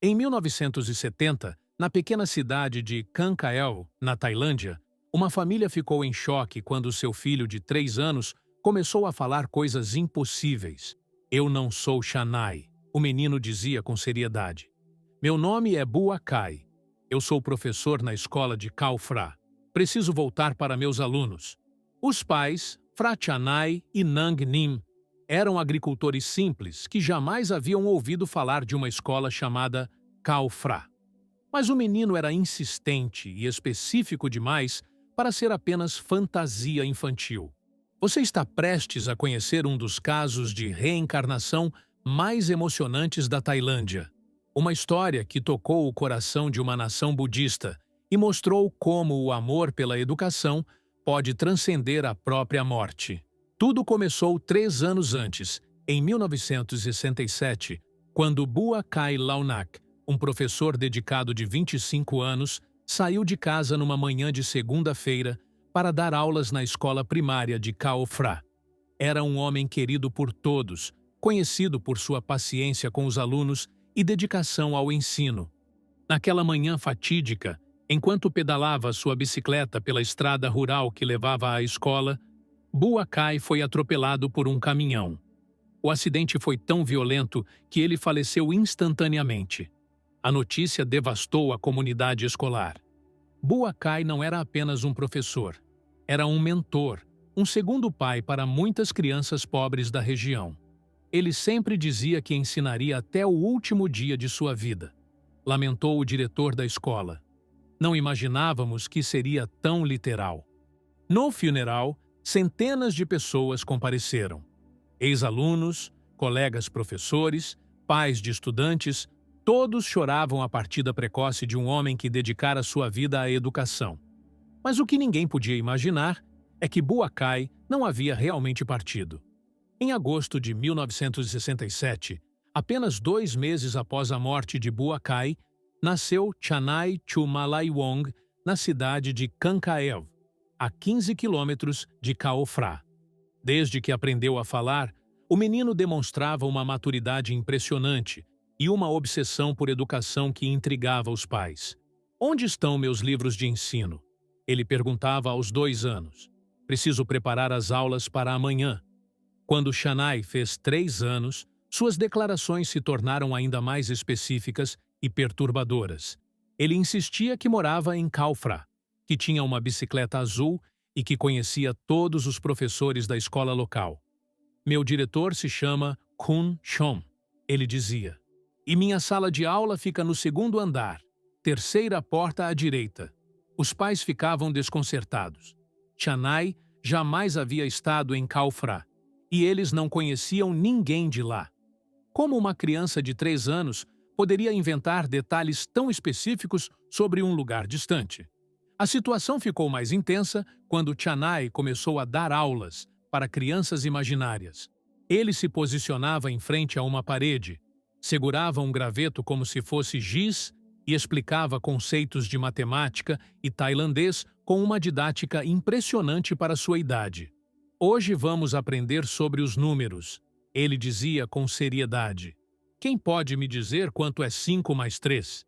Em 1970, na pequena cidade de Khan Kael, na Tailândia, uma família ficou em choque quando seu filho de 3 anos começou a falar coisas impossíveis. Eu não sou Shanai, o menino dizia com seriedade. Meu nome é Bua Kai. Eu sou professor na escola de Khao Phra. Preciso voltar para meus alunos. Os pais, Phra Chanai e Nang Nim, eram agricultores simples que jamais haviam ouvido falar de uma escola chamada Khao Phra. Mas o menino era insistente e específico demais para ser apenas fantasia infantil. Você está prestes a conhecer um dos casos de reencarnação mais emocionantes da Tailândia. Uma história que tocou o coração de uma nação budista e mostrou como o amor pela educação pode transcender a própria morte. Tudo começou 3 anos antes, em 1967, quando Bua Kai Launak, um professor dedicado de 25 anos, saiu de casa numa manhã de segunda-feira para dar aulas na escola primária de Khao Phra. Era um homem querido por todos, conhecido por sua paciência com os alunos e dedicação ao ensino. Naquela manhã fatídica, enquanto pedalava sua bicicleta pela estrada rural que levava à escola, Bua Kai foi atropelado por um caminhão. O acidente foi tão violento que ele faleceu instantaneamente. A notícia devastou a comunidade escolar. Bua Kai não era apenas um professor. Era um mentor, um segundo pai para muitas crianças pobres da região. Ele sempre dizia que ensinaria até o último dia de sua vida. Lamentou o diretor da escola. Não imaginávamos que seria tão literal. No funeral, centenas de pessoas compareceram. Ex-alunos, colegas professores, pais de estudantes, todos choravam a partida precoce de um homem que dedicara sua vida à educação. Mas o que ninguém podia imaginar é que Bua Kai não havia realmente partido. Em agosto de 1967, apenas 2 meses após a morte de Bua Kai, nasceu Chanai Chumalaiwong na cidade de Khan Kael, a 15 quilômetros de Khao Phra. Desde que aprendeu a falar, o menino demonstrava uma maturidade impressionante e uma obsessão por educação que intrigava os pais. Onde estão meus livros de ensino? Ele perguntava aos 2 anos. Preciso preparar as aulas para amanhã. Quando Shanai fez 3 anos, suas declarações se tornaram ainda mais específicas e perturbadoras. Ele insistia que morava em Khao Phra, que tinha uma bicicleta azul e que conhecia todos os professores da escola local. Meu diretor se chama Kun Chom, ele dizia. E minha sala de aula fica no 2º andar, 3ª porta à direita. Os pais ficavam desconcertados. Chanai jamais havia estado em Khao Phra e eles não conheciam ninguém de lá. Como uma criança de 3 anos poderia inventar detalhes tão específicos sobre um lugar distante? A situação ficou mais intensa quando Chanai começou a dar aulas para crianças imaginárias. Ele se posicionava em frente a uma parede, segurava um graveto como se fosse giz e explicava conceitos de matemática e tailandês com uma didática impressionante para sua idade. Hoje vamos aprender sobre os números, ele dizia com seriedade. Quem pode me dizer quanto é 5 mais 3?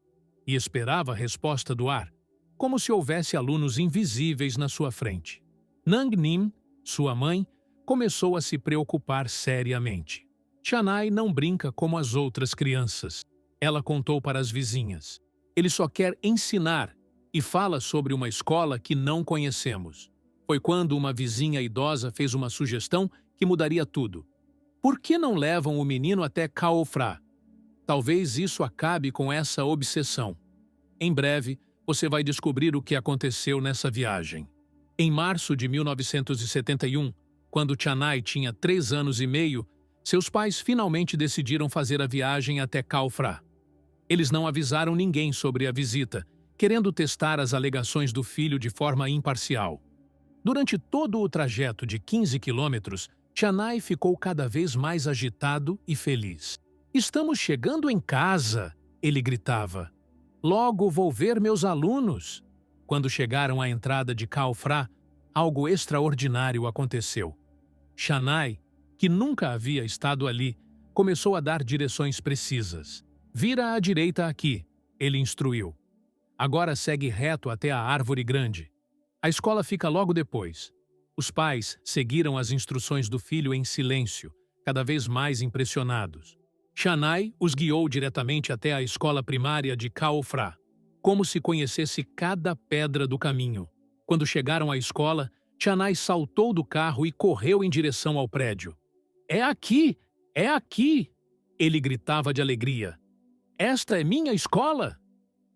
E esperava a resposta do ar, como se houvesse alunos invisíveis na sua frente. Nang Nim, sua mãe, começou a se preocupar seriamente. Chanai não brinca como as outras crianças. Ela contou para as vizinhas. Ele só quer ensinar e fala sobre uma escola que não conhecemos. Foi quando uma vizinha idosa fez uma sugestão que mudaria tudo. Por que não levam o menino até Khao Phra? Talvez isso acabe com essa obsessão. Em breve, você vai descobrir o que aconteceu nessa viagem. Em março de 1971, quando Chanai tinha 3 anos e meio, seus pais finalmente decidiram fazer a viagem até Khao Phra. Eles não avisaram ninguém sobre a visita, querendo testar as alegações do filho de forma imparcial. Durante todo o trajeto de 15 quilômetros, Chanai ficou cada vez mais agitado e feliz. Estamos chegando em casa, ele gritava. Logo vou ver meus alunos. Quando chegaram à entrada de Khao Phra, algo extraordinário aconteceu. Chanai, que nunca havia estado ali, começou a dar direções precisas. Vira à direita aqui, ele instruiu. Agora segue reto até a árvore grande. A escola fica logo depois. Os pais seguiram as instruções do filho em silêncio, cada vez mais impressionados. Shanai os guiou diretamente até a escola primária de Kaofra, como se conhecesse cada pedra do caminho. Quando chegaram à escola, Shanai saltou do carro e correu em direção ao prédio. É aqui! É aqui! Ele gritava de alegria. Esta é minha escola!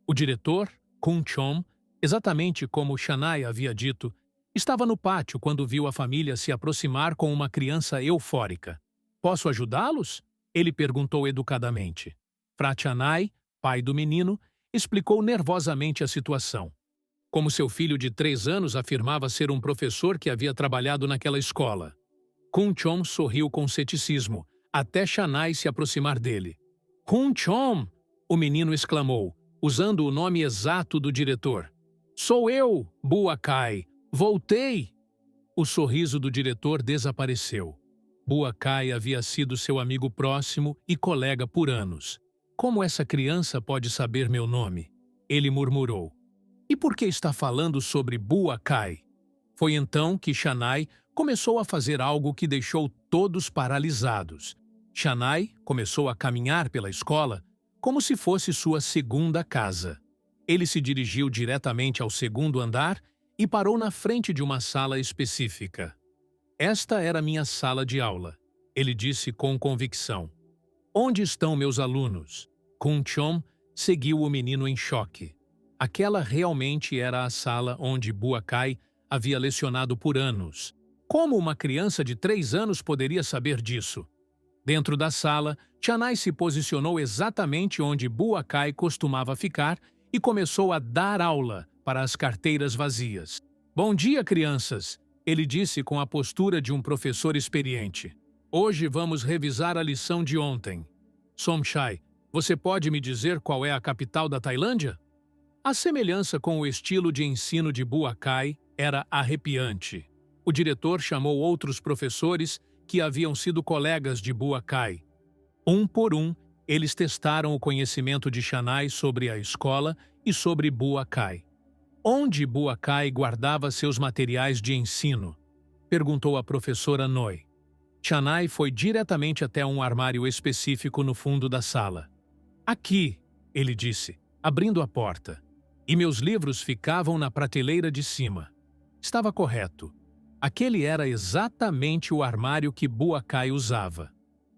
O diretor, Kun Chom, exatamente como Shanai havia dito, estava no pátio quando viu a família se aproximar com uma criança eufórica. Posso ajudá-los? Ele perguntou educadamente. Fra Shanai, pai do menino, explicou nervosamente a situação. Como seu filho de 3 anos afirmava ser um professor que havia trabalhado naquela escola. Kun Chom sorriu com ceticismo, até Shanai se aproximar dele. Kun Chom! O menino exclamou, usando o nome exato do diretor. Sou eu, Bua Kai. Voltei! O sorriso do diretor desapareceu. Bua Kai havia sido seu amigo próximo e colega por anos. Como essa criança pode saber meu nome? Ele murmurou. E por que está falando sobre Bua Kai? Foi então que Shanai começou a fazer algo que deixou todos paralisados. Shanai começou a caminhar pela escola como se fosse sua segunda casa. Ele se dirigiu diretamente ao segundo andar e parou na frente de uma sala específica. Esta era minha sala de aula, ele disse com convicção. Onde estão meus alunos? Kun Chom seguiu o menino em choque. Aquela realmente era a sala onde Bua Kai havia lecionado por anos. Como uma criança de 3 anos poderia saber disso? Dentro da sala, Shanai se posicionou exatamente onde Bua Kai costumava ficar e começou a dar aula para as carteiras vazias. Bom dia, crianças, ele disse com a postura de um professor experiente. Hoje vamos revisar a lição de ontem. Somchai, você pode me dizer qual é a capital da Tailândia? A semelhança com o estilo de ensino de Bua Kai era arrepiante. O diretor chamou outros professores que haviam sido colegas de Bua Kai. Um por um, eles testaram o conhecimento de Shanai sobre a escola e sobre Bua Kai. Onde Bua Kai guardava seus materiais de ensino? Perguntou a professora Noi. Shanai foi diretamente até um armário específico no fundo da sala. Aqui, ele disse, abrindo a porta. E meus livros ficavam na prateleira de cima. Estava correto. Aquele era exatamente o armário que Bua Kai usava.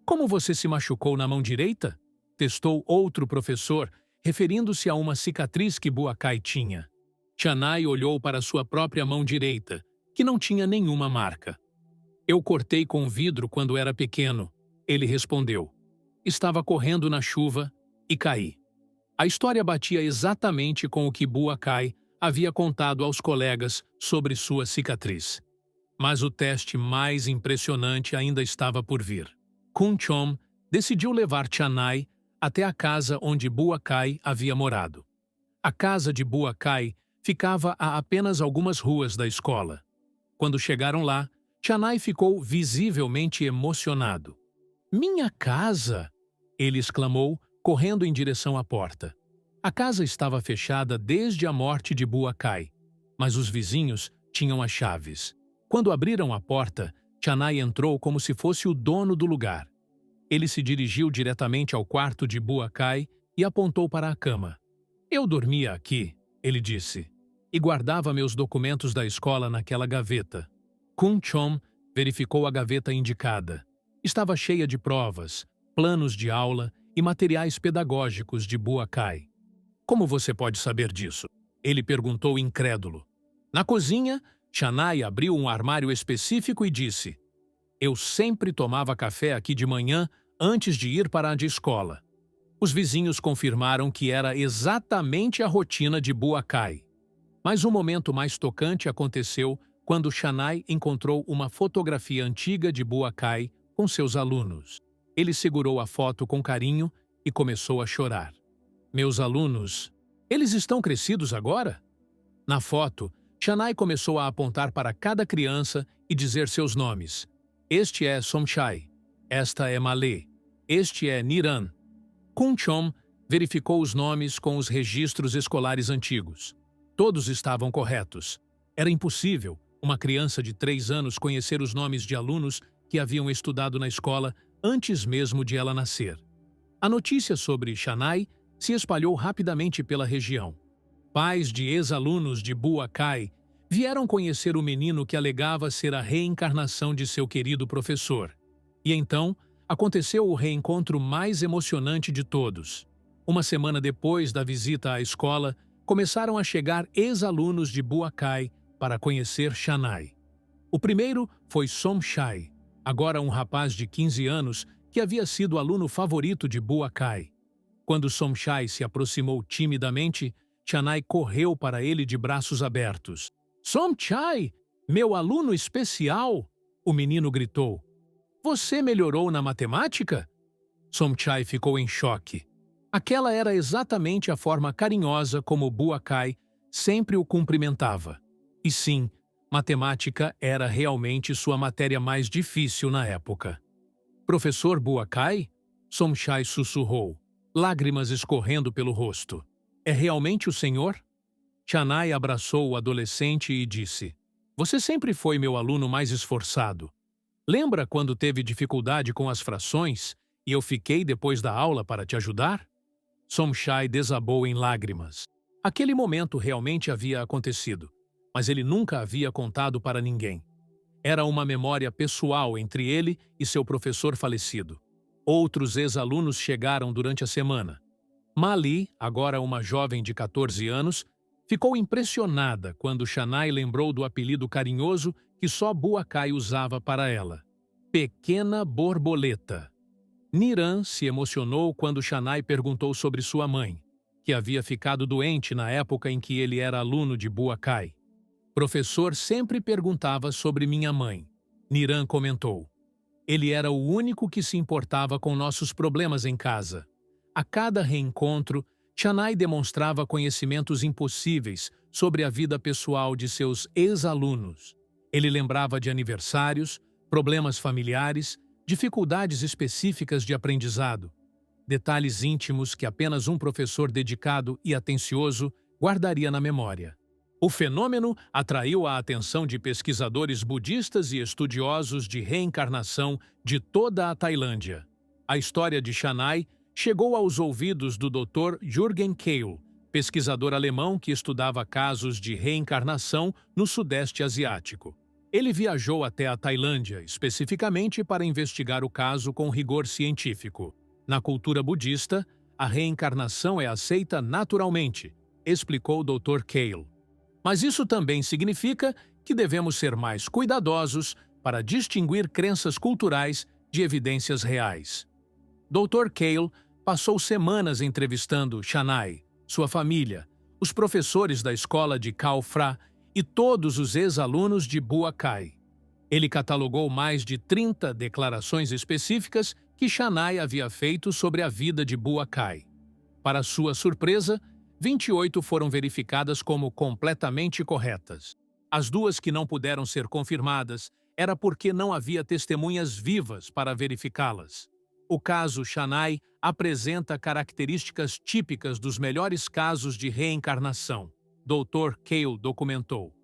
Como você se machucou na mão direita? Testou outro professor, referindo-se a uma cicatriz que Bua Kai tinha. Shanai olhou para sua própria mão direita, que não tinha nenhuma marca. Eu cortei com vidro quando era pequeno, ele respondeu. Estava correndo na chuva e caí. A história batia exatamente com o que Bua Kai havia contado aos colegas sobre sua cicatriz. Mas o teste mais impressionante ainda estava por vir. Kun Chom decidiu levar Shanai até a casa onde Bua Kai havia morado. A casa de Bua Kai ficava a apenas algumas ruas da escola. Quando chegaram lá, Shanai ficou visivelmente emocionado. Minha casa! Ele exclamou, correndo em direção à porta. A casa estava fechada desde a morte de Bua Kai, mas os vizinhos tinham as chaves. Quando abriram a porta, Shanai entrou como se fosse o dono do lugar. Ele se dirigiu diretamente ao quarto de Bua Kai e apontou para a cama. Eu dormia aqui, ele disse, e guardava meus documentos da escola naquela gaveta. Kun Chom verificou a gaveta indicada. Estava cheia de provas, planos de aula e materiais pedagógicos de Bua Kai. Como você pode saber disso? Ele perguntou incrédulo. Na cozinha, Shanai abriu um armário específico e disse: Eu sempre tomava café aqui de manhã antes de ir para a de escola. Os vizinhos confirmaram que era exatamente a rotina de Bua Kai. Mas um momento mais tocante aconteceu quando Shanai encontrou uma fotografia antiga de Bua Kai com seus alunos. Ele segurou a foto com carinho e começou a chorar. Meus alunos, eles estão crescidos agora? Na foto, Shanai começou a apontar para cada criança e dizer seus nomes. Este é Somchai. Esta é Malê. Este é Niran. Kun Chom Verificou os nomes com os registros escolares antigos. Todos estavam corretos. Era impossível uma criança de 3 anos conhecer os nomes de alunos que haviam estudado na escola antes mesmo de ela nascer. A notícia sobre Shanae se espalhou rapidamente pela região. Pais de ex-alunos de Bua Kai vieram conhecer o menino que alegava ser a reencarnação de seu querido professor. E então, aconteceu o reencontro mais emocionante de todos. Uma semana depois da visita à escola, começaram a chegar ex-alunos de Bua Kai para conhecer Shanae. O primeiro foi Somchai, agora um rapaz de 15 anos que havia sido aluno favorito de Bua Kai. Quando Somchai se aproximou timidamente, Shanae correu para ele de braços abertos. Somchai, meu aluno especial! O menino gritou. Você melhorou na matemática? Somchai ficou em choque. Aquela era exatamente a forma carinhosa como Bua Kai sempre o cumprimentava. E sim, matemática era realmente sua matéria mais difícil na época. Professor Bua Kai? Somchai sussurrou, lágrimas escorrendo pelo rosto. É realmente o senhor? Shanae abraçou o adolescente e disse, você sempre foi meu aluno mais esforçado. Lembra quando teve dificuldade com as frações e eu fiquei depois da aula para te ajudar? Somchai desabou em lágrimas. Aquele momento realmente havia acontecido, mas ele nunca havia contado para ninguém. Era uma memória pessoal entre ele e seu professor falecido. Outros ex-alunos chegaram durante a semana. Mali, agora uma jovem de 14 anos, ficou impressionada quando Shanae lembrou do apelido carinhoso que só Bua Kai usava para ela. Pequena Borboleta. Niran se emocionou quando Shanae perguntou sobre sua mãe, que havia ficado doente na época em que ele era aluno de Bua Kai. Professor sempre perguntava sobre minha mãe. Niran comentou. Ele era o único que se importava com nossos problemas em casa. A cada reencontro, Shanae demonstrava conhecimentos impossíveis sobre a vida pessoal de seus ex-alunos. Ele lembrava de aniversários, problemas familiares, dificuldades específicas de aprendizado, detalhes íntimos que apenas um professor dedicado e atencioso guardaria na memória. O fenômeno atraiu a atenção de pesquisadores budistas e estudiosos de reencarnação de toda a Tailândia. A história de Shanae chegou aos ouvidos do Dr. Jürgen Keil, pesquisador alemão que estudava casos de reencarnação no Sudeste Asiático. Ele viajou até a Tailândia, especificamente para investigar o caso com rigor científico. Na cultura budista, a reencarnação é aceita naturalmente, explicou o Dr. Keil. Mas isso também significa que devemos ser mais cuidadosos para distinguir crenças culturais de evidências reais. Dr. Keil passou semanas entrevistando Shanae, sua família, os professores da escola de Khao Phra e todos os ex-alunos de Bua Kai. Ele catalogou mais de 30 declarações específicas que Shanae havia feito sobre a vida de Bua Kai. Para sua surpresa, 28 foram verificadas como completamente corretas. As 2 que não puderam ser confirmadas era porque não havia testemunhas vivas para verificá-las. O caso Shanae apresenta características típicas dos melhores casos de reencarnação. Dr. Keil documentou.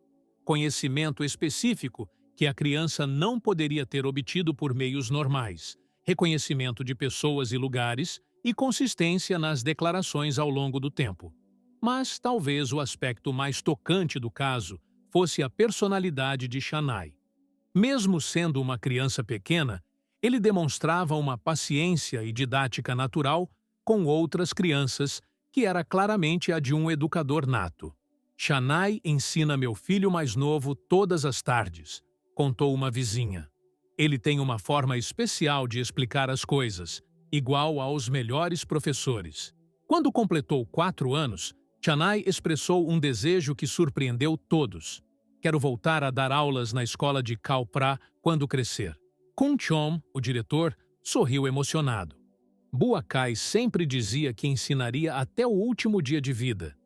Conhecimento específico que a criança não poderia ter obtido por meios normais, reconhecimento de pessoas e lugares e consistência nas declarações ao longo do tempo. Mas talvez o aspecto mais tocante do caso fosse a personalidade de Shanae. Mesmo sendo uma criança pequena, ele demonstrava uma paciência e didática natural com outras crianças, que era claramente a de um educador nato. Shanae ensina meu filho mais novo todas as tardes, contou uma vizinha. Ele tem uma forma especial de explicar as coisas, igual aos melhores professores. Quando completou 4 anos, Shanae expressou um desejo que surpreendeu todos. Quero voltar a dar aulas na escola de Khao Phra quando crescer. Kun Chom, o diretor, sorriu emocionado. Bua Kai sempre dizia que ensinaria até o último dia de vida.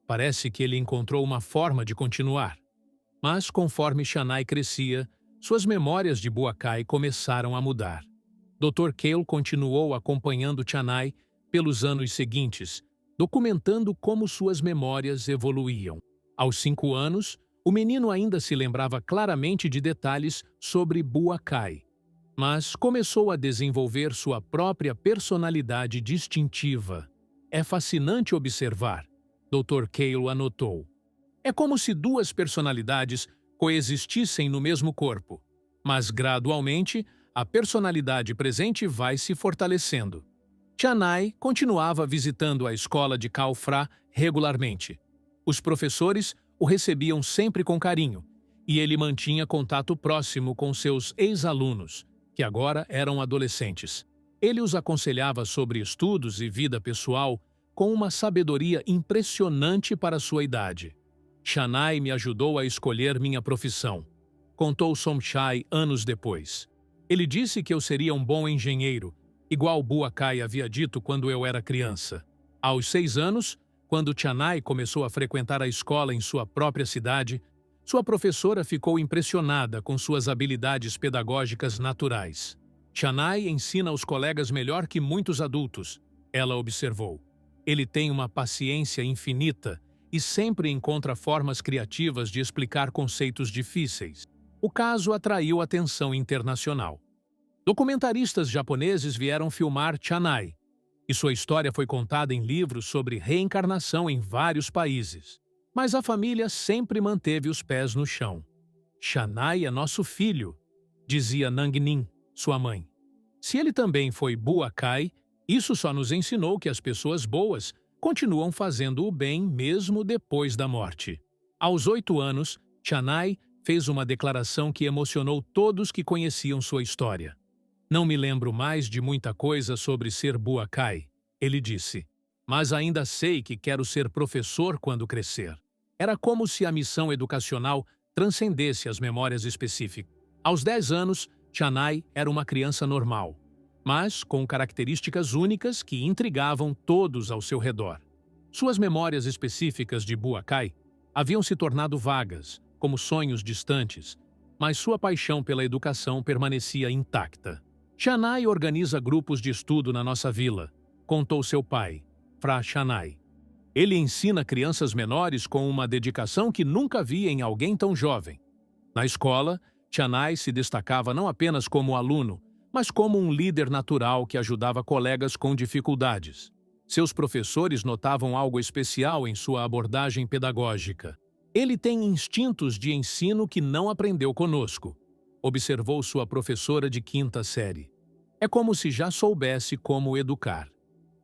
Parece que ele encontrou uma forma de continuar. Mas, conforme Shanae crescia, suas memórias de Bua Kai começaram a mudar. Dr. Keil continuou acompanhando Shanae, pelos anos seguintes, documentando como suas memórias evoluíam. Aos 5 anos, o menino ainda se lembrava claramente de detalhes sobre Buakai, mas começou a desenvolver sua própria personalidade distintiva. É fascinante observar, Dr. Cale anotou. É como se duas personalidades coexistissem no mesmo corpo, mas gradualmente a personalidade presente vai se fortalecendo. Chanai continuava visitando a escola de Kaufra regularmente. Os professores o recebiam sempre com carinho, e ele mantinha contato próximo com seus ex-alunos, que agora eram adolescentes. Ele os aconselhava sobre estudos e vida pessoal com uma sabedoria impressionante para sua idade. Chanai me ajudou a escolher minha profissão, contou Somchai anos depois. Ele disse que eu seria um bom engenheiro, igual Buakai havia dito quando eu era criança. Aos 6 anos, quando Chanai começou a frequentar a escola em sua própria cidade, sua professora ficou impressionada com suas habilidades pedagógicas naturais. Chanai ensina os colegas melhor que muitos adultos, ela observou. Ele tem uma paciência infinita e sempre encontra formas criativas de explicar conceitos difíceis. O caso atraiu atenção internacional. Documentaristas japoneses vieram filmar Chanai, e sua história foi contada em livros sobre reencarnação em vários países. Mas a família sempre manteve os pés no chão. Chanai é nosso filho, dizia Nangnin, sua mãe. Se ele também foi Buakai, isso só nos ensinou que as pessoas boas continuam fazendo o bem mesmo depois da morte. Aos 8 anos, Chanai fez uma declaração que emocionou todos que conheciam sua história. Não me lembro mais de muita coisa sobre ser Buakai, ele disse, mas ainda sei que quero ser professor quando crescer. Era como se a missão educacional transcendesse as memórias específicas. Aos 10 anos, Chanai era uma criança normal, mas com características únicas que intrigavam todos ao seu redor. Suas memórias específicas de Buakai haviam se tornado vagas, como sonhos distantes, mas sua paixão pela educação permanecia intacta. Chanai organiza grupos de estudo na nossa vila, contou seu pai, Fra Chanai. Ele ensina crianças menores com uma dedicação que nunca vi em alguém tão jovem. Na escola, Chanai se destacava não apenas como aluno, mas como um líder natural que ajudava colegas com dificuldades. Seus professores notavam algo especial em sua abordagem pedagógica. Ele tem instintos de ensino que não aprendeu conosco, observou sua professora de 5ª série. É como se já soubesse como educar.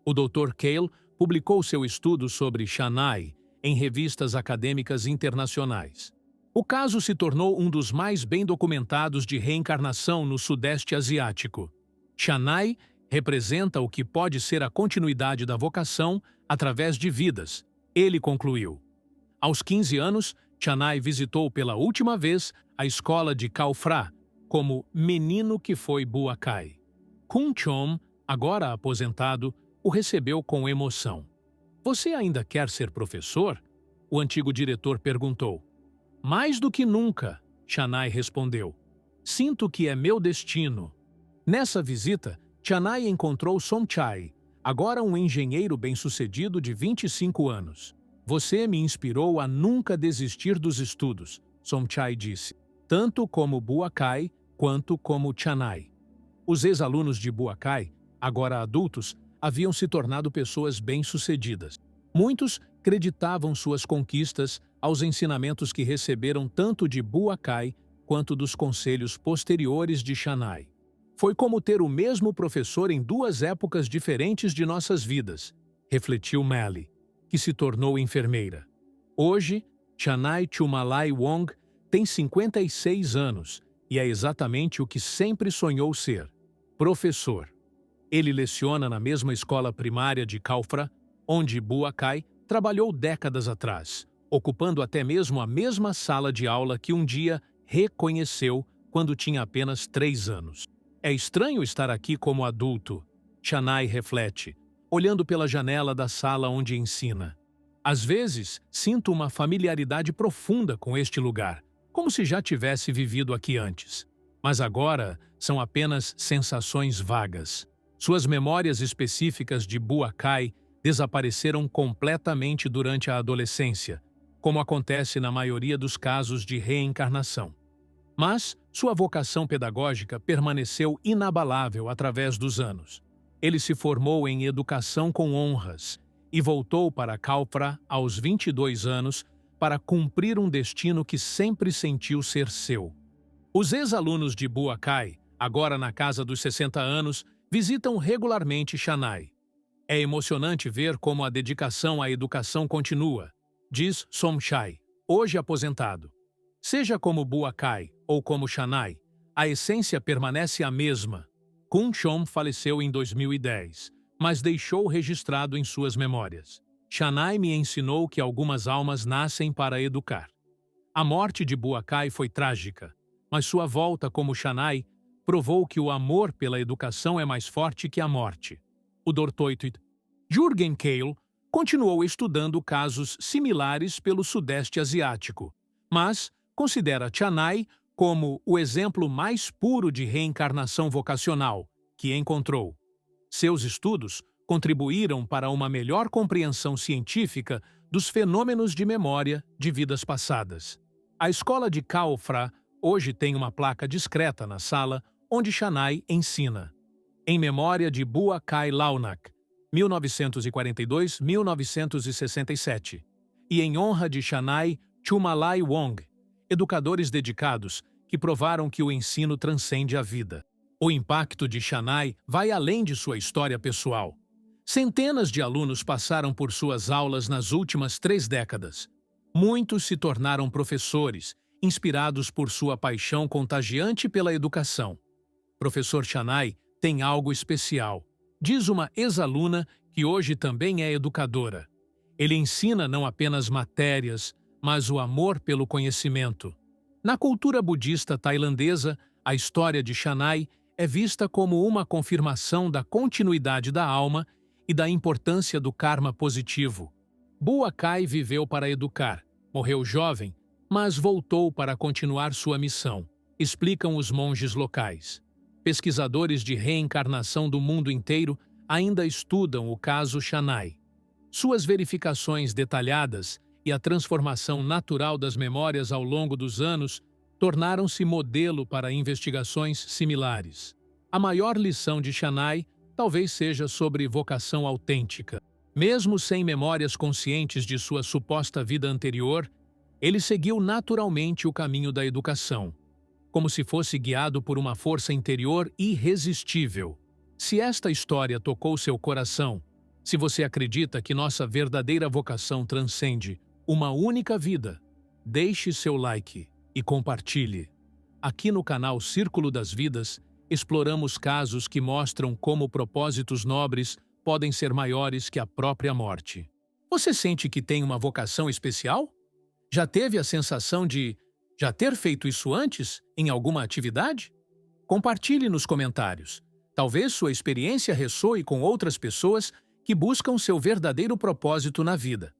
O Dr. Cale publicou seu estudo sobre Chanai em revistas acadêmicas internacionais. O caso se tornou um dos mais bem documentados de reencarnação no Sudeste Asiático. Chanai representa o que pode ser a continuidade da vocação através de vidas, ele concluiu. Aos 15 anos, Chanai visitou pela última vez a escola de Kaufra, como menino que foi Buakai. Kun Chom, agora aposentado, o recebeu com emoção. Você ainda quer ser professor? O antigo diretor perguntou. Mais do que nunca, Chanai respondeu. Sinto que é meu destino. Nessa visita, Chanai encontrou Somchai, agora um engenheiro bem-sucedido de 25 anos. Você me inspirou a nunca desistir dos estudos, Somchai disse, tanto como Buakai quanto como Chanai. Os ex-alunos de Buakai, agora adultos, haviam se tornado pessoas bem-sucedidas. Muitos creditavam suas conquistas aos ensinamentos que receberam tanto de Buakai quanto dos conselhos posteriores de Chanai. Foi como ter o mesmo professor em 2 épocas diferentes de nossas vidas, refletiu Mally, que se tornou enfermeira. Hoje, Chanai Chumalai Wong tem 56 anos e é exatamente o que sempre sonhou ser, professor. Ele leciona na mesma escola primária de Kaufra, onde Buakai trabalhou décadas atrás, ocupando até mesmo a mesma sala de aula que um dia reconheceu quando tinha apenas 3 anos. É estranho estar aqui como adulto, Chanai reflete, olhando pela janela da sala onde ensina. Às vezes, sinto uma familiaridade profunda com este lugar, como se já tivesse vivido aqui antes. Mas agora são apenas sensações vagas. Suas memórias específicas de Buakai desapareceram completamente durante a adolescência, como acontece na maioria dos casos de reencarnação. Mas sua vocação pedagógica permaneceu inabalável através dos anos. Ele se formou em educação com honras e voltou para Kalfra aos 22 anos para cumprir um destino que sempre sentiu ser seu. Os ex-alunos de Buakai, agora na casa dos 60 anos, visitam regularmente Shanai. É emocionante ver como a dedicação à educação continua, diz Somchai, hoje aposentado. Seja como Buakai ou como Shanai, a essência permanece a mesma. Kun Chom faleceu em 2010, mas deixou registrado em suas memórias. Shanai me ensinou que algumas almas nascem para educar. A morte de Buakai foi trágica, mas sua volta como Shanai provou que o amor pela educação é mais forte que a morte. O Dr. Jürgen Keil continuou estudando casos similares pelo Sudeste Asiático, mas considera Shanai como o exemplo mais puro de reencarnação vocacional que encontrou. Seus estudos contribuíram para uma melhor compreensão científica dos fenômenos de memória de vidas passadas. A escola de Kalfra hoje tem uma placa discreta na sala onde Shanai ensina. Em memória de Buakai Launak, 1942-1967, e em honra de Shanai Chumalai Wong, educadores dedicados que provaram que o ensino transcende a vida. O impacto de Shanai vai além de sua história pessoal. Centenas de alunos passaram por suas aulas nas últimas 3 décadas. Muitos se tornaram professores, inspirados por sua paixão contagiante pela educação. Professor Shanai tem algo especial, diz uma ex-aluna que hoje também é educadora. Ele ensina não apenas matérias, mas o amor pelo conhecimento. Na cultura budista tailandesa, a história de Shanai é vista como uma confirmação da continuidade da alma e da importância do karma positivo. Buakai viveu para educar, morreu jovem, mas voltou para continuar sua missão, explicam os monges locais. Pesquisadores de reencarnação do mundo inteiro ainda estudam o caso Shanai. Suas verificações detalhadas e a transformação natural das memórias ao longo dos anos tornaram-se modelo para investigações similares. A maior lição de Shanai talvez seja sobre vocação autêntica. Mesmo sem memórias conscientes de sua suposta vida anterior, ele seguiu naturalmente o caminho da educação, como se fosse guiado por uma força interior irresistível. Se esta história tocou seu coração, se você acredita que nossa verdadeira vocação transcende uma única vida, deixe seu like e compartilhe. Aqui no canal Círculo das Vidas, exploramos casos que mostram como propósitos nobres podem ser maiores que a própria morte. Você sente que tem uma vocação especial? Já teve a sensação de já ter feito isso antes, em alguma atividade? Compartilhe nos comentários. Talvez sua experiência ressoe com outras pessoas que buscam seu verdadeiro propósito na vida.